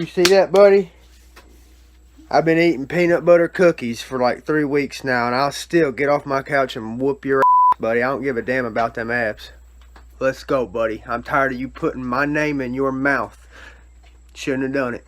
You see that, buddy? I've been eating peanut butter cookies for like 3 weeks now, and I'll still get off my couch and whoop your ass, buddy. I don't give a damn about them abs. Let's go, buddy. I'm tired of you putting my name in your mouth. Shouldn't have done it.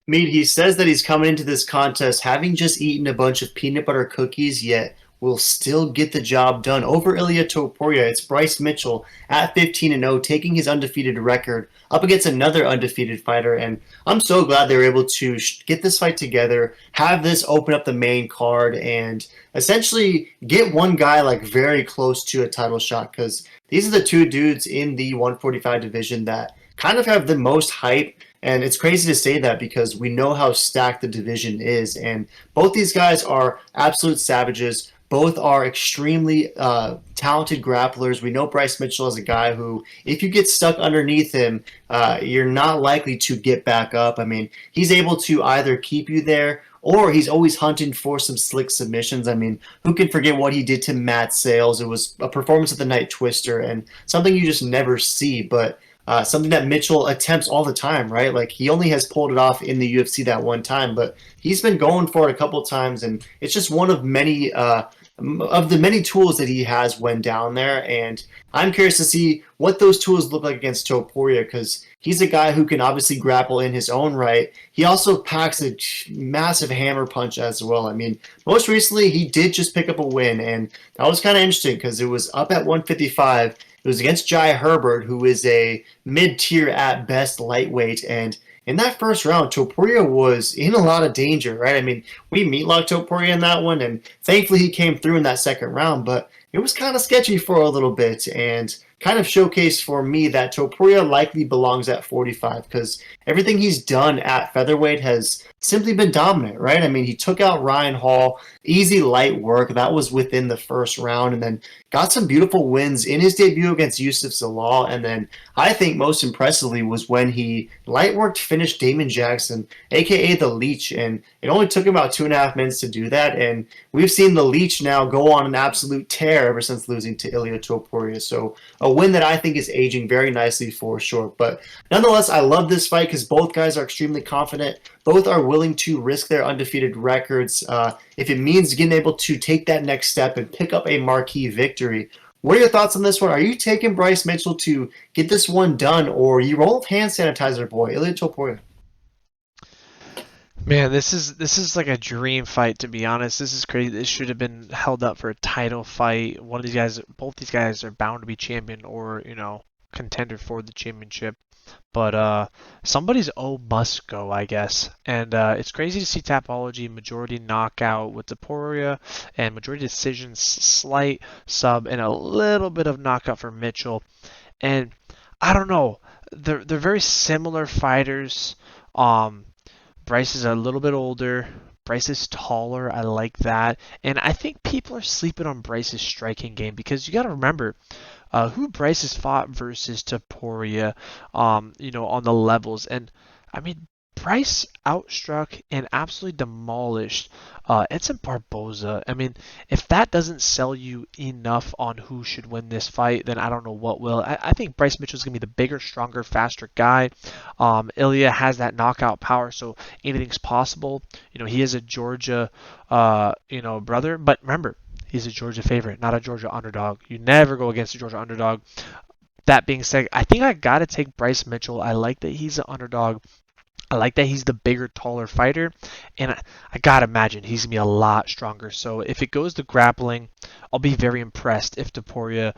Mead, he says that he's coming into this contest having just eaten a bunch of peanut butter cookies, yet will still get the job done. Over Ilia Topuria, it's Bryce Mitchell at 15-0, taking his undefeated record up against another undefeated fighter. And I'm so glad they were able to get this fight together, have this open up the main card, and essentially get one guy like very close to a title shot, because these are the two dudes in the 145 division that kind of have the most hype. And it's crazy to say that because we know how stacked the division is. And both these guys are absolute savages. Both are extremely talented grapplers. We know Bryce Mitchell is a guy who, if you get stuck underneath him, you're not likely to get back up. I mean, he's able to either keep you there, or he's always hunting for some slick submissions. I mean, who can forget what he did to Matt Sales? It was a performance of the night twister and something you just never see. But something that Mitchell attempts all the time, right? Like, he only has pulled it off in the UFC that one time, but he's been going for it a couple times, and it's just one of the many tools that he has when down there. And I'm curious to see what those tools look like against Topuria, because he's a guy who can obviously grapple in his own right. He also packs a massive hammer punch as well. I mean, most recently he did just pick up a win, and that was kind of interesting because it was up at 155. It was against Jai Herbert, who is a mid-tier at best lightweight. And in that first round, Topuria was in a lot of danger, right? I mean, we meatlocked Topuria in that one, and thankfully he came through in that second round, but it was kind of sketchy for a little bit, and kind of showcased for me that Topuria likely belongs at 45, because everything he's done at featherweight has simply been dominant, right? I mean, he took out Ryan Hall, easy light work. That was within the first round, and then got some beautiful wins in his debut against Yusuf Zalal. And then I think most impressively was when he light worked, finished Damon Jackson, aka the Leech, and it only took him about 2.5 minutes to do that. And we've seen the Leech now go on an absolute tear ever since losing to Ilia Topuria. So a win that I think is aging very nicely for sure. But nonetheless, I love this fight because both guys are extremely confident. Both are willing to risk their undefeated records if it means getting able to take that next step and pick up a marquee victory. What are your thoughts on this one? Are you taking Bryce Mitchell to get this one done, or you roll with hand sanitizer boy, Ilia Topuria? Man, this is like a dream fight, to be honest. This is crazy. This should have been held up for a title fight. One of these guys, both these guys are bound to be champion or, contender for the championship. But somebody's O must go, I guess. And it's crazy to see Tapology majority knockout with Topuria and majority decisions, slight sub, and a little bit of knockout for Mitchell. And I don't know. They're very similar fighters. Bryce is a little bit older. Bryce is taller. I like that. And I think people are sleeping on Bryce's striking game because you got to remember who Bryce has fought versus Topuria, on the levels. And I mean, Bryce outstruck and absolutely demolished Edson Barboza. I mean, if that doesn't sell you enough on who should win this fight, then I don't know what will. I think Bryce Mitchell is going to be the bigger, stronger, faster guy. Ilia has that knockout power, so anything's possible. He is a Georgia, brother. But remember, he's a Georgia favorite, not a Georgia underdog. You never go against a Georgia underdog. That being said, I think I got to take Bryce Mitchell. I like that he's an underdog. I like that he's the bigger, taller fighter, and I gotta imagine he's gonna be a lot stronger. So if it goes to grappling, I'll be very impressed if Topuria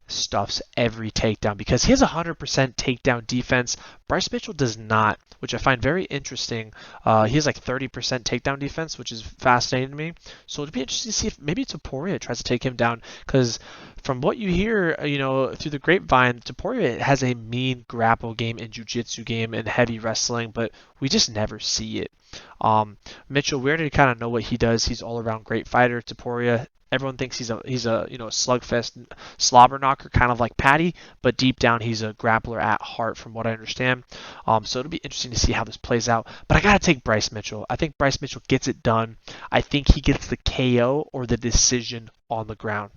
stuffs every takedown because he has 100% takedown defense. Bryce Mitchell does not, which I find very interesting. He has like 30% takedown defense, which is fascinating to me. So it'd be interesting to see if maybe Topuria tries to take him down because from what you hear, through the grapevine, Topuria has a mean grapple game and jiu-jitsu game and heavy wrestling, but we just never see it. Mitchell, we already kind of know what he does. He's all-around great fighter. Topuria, everyone thinks he's a slugfest slobber knocker, kind of like Patty, but deep down he's a grappler at heart, from what I understand. So it'll be interesting to see how this plays out. But I gotta take Bryce Mitchell. I think Bryce Mitchell gets it done. I think he gets the KO or the decision on the ground.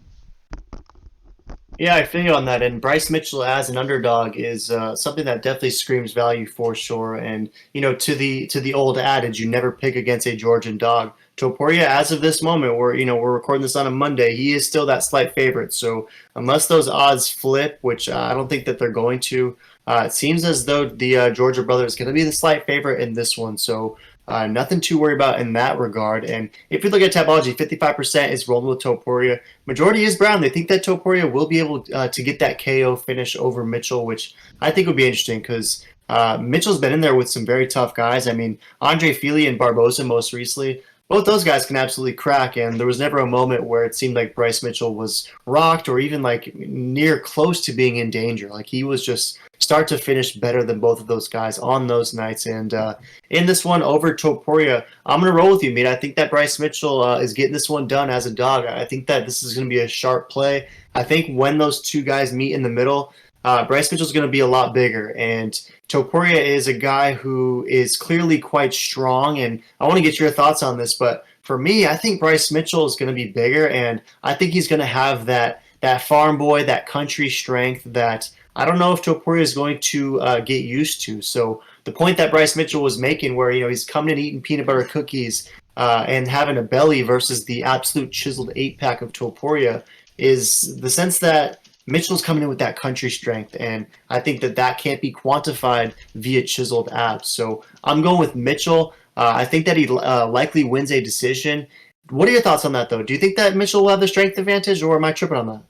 Yeah, I feel you on that. And Bryce Mitchell as an underdog is something that definitely screams value for sure. And to the old adage, you never pick against a Georgian dog. Topuria, as of this moment, we're recording this on a Monday, he is still that slight favorite. So unless those odds flip, which I don't think that they're going to, it seems as though the Georgia brother is going to be the slight favorite in this one. So nothing to worry about in that regard. And if you look at Tapology, 55% is rolling with Topuria. Majority is Brown. They think that Topuria will be able to get that KO finish over Mitchell, which I think would be interesting because Mitchell's been in there with some very tough guys. I mean, Andre Fili and Barboza most recently, both those guys can absolutely crack, and there was never a moment where it seemed like Bryce Mitchell was rocked or even like near close to being in danger. Like he was just start to finish better than both of those guys on those nights. And in this one over Topuria, I'm going to roll with you, mate. I think that Bryce Mitchell is getting this one done as a dog. I think that this is going to be a sharp play. I think when those two guys meet in the middle, Bryce Mitchell is going to be a lot bigger. And Topuria is a guy who is clearly quite strong. And I want to get your thoughts on this. But for me, I think Bryce Mitchell is going to be bigger. And I think he's going to have that farm boy, that country strength that I don't know if Topuria is going to get used to. So the point that Bryce Mitchell was making where, he's coming in eating peanut butter cookies and having a belly versus the absolute chiseled 8-pack of Topuria is the sense that Mitchell's coming in with that country strength, and I think that can't be quantified via chiseled abs. So I'm going with Mitchell. I think that he likely wins a decision. What are your thoughts on that, though? Do you think that Mitchell will have the strength advantage, or am I tripping on that?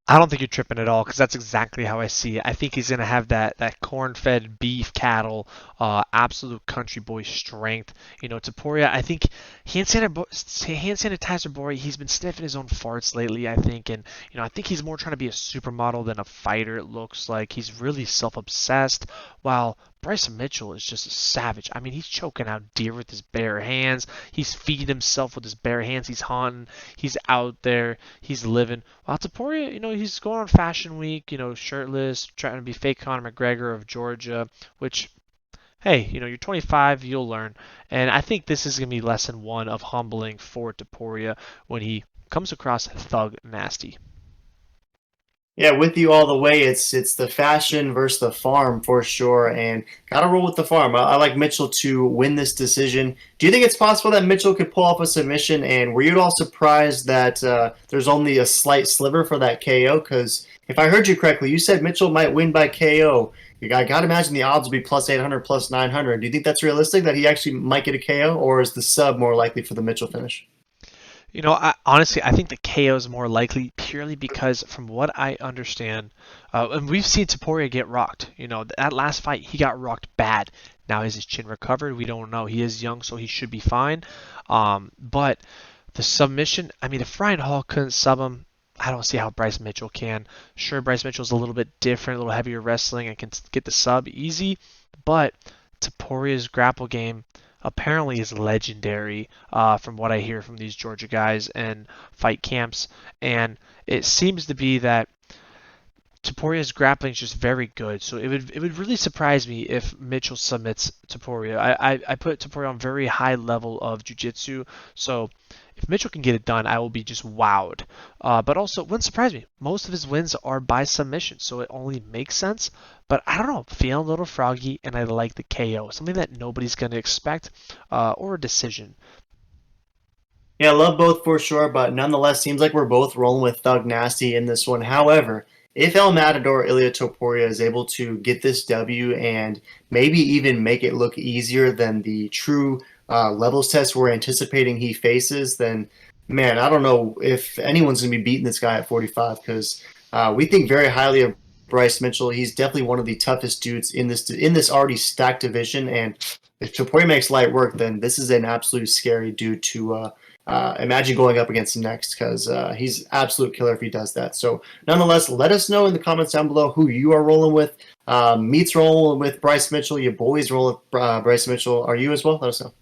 I don't think you're tripping at all because that's exactly how I see it. I think he's going to have that corn-fed beef cattle, absolute country boy strength. Topuria, I think hand sanitizer boy, he's been sniffing his own farts lately, I think. And, I think he's more trying to be a supermodel than a fighter, it looks like. He's really self-obsessed, while Bryce Mitchell is just a savage. I mean, he's choking out deer with his bare hands. He's feeding himself with his bare hands. He's hunting. He's out there. He's living. While Topuria, he's going on Fashion Week, shirtless, trying to be fake Conor McGregor of Georgia, which, hey, you're 25, you'll learn. And I think this is going to be lesson one of humbling for Topuria when he comes across thug nasty. Yeah, with you all the way. It's the fashion versus the farm for sure, and gotta roll with the farm. I like Mitchell to win this decision. Do you think it's possible that Mitchell could pull off a submission? And were you at all surprised that there's only a slight sliver for that KO? Because if I heard you correctly, you said Mitchell might win by KO. I gotta imagine the odds will be plus 800, plus 900. Do you think that's realistic that he actually might get a KO, or is the sub more likely for the Mitchell finish? Honestly, I think the KO is more likely purely because, from what I understand, and we've seen Topuria get rocked. That last fight, he got rocked bad. Now, is his chin recovered? We don't know. He is young, so he should be fine. But the submission, I mean, if Ryan Hall couldn't sub him, I don't see how Bryce Mitchell can. Sure, Bryce Mitchell's a little bit different, a little heavier wrestling, and can get the sub easy, but Topuria's grapple game apparently is legendary, from what I hear from these Georgia guys and fight camps. And it seems to be that Topuria's grappling is just very good. So it would really surprise me if Mitchell submits Topuria. I put Topuria on very high level of jiu-jitsu. So if Mitchell can get it done, I will be just wowed. But also, it wouldn't surprise me. Most of his wins are by submission, so it only makes sense. But I don't know, I'm feeling a little froggy, and I like the KO, something that nobody's going to expect, or a decision. Yeah, I love both for sure, but nonetheless, seems like we're both rolling with Thug Nasty in this one. However, if El Matador Ilia Topuria is able to get this W and maybe even make it look easier than the true levels test we're anticipating he faces, then man, I don't know if anyone's going to be beating this guy at 45 because we think very highly of Bryce Mitchell. He's definitely one of the toughest dudes in this already stacked division, and if Topuria makes light work, then this is an absolute scary dude to imagine going up against him next because he's absolute killer if he does that. So nonetheless, let us know in the comments down below who you are rolling with. Meat's rolling with Bryce Mitchell. Your boys roll with Bryce Mitchell. Are you as well? Let us know.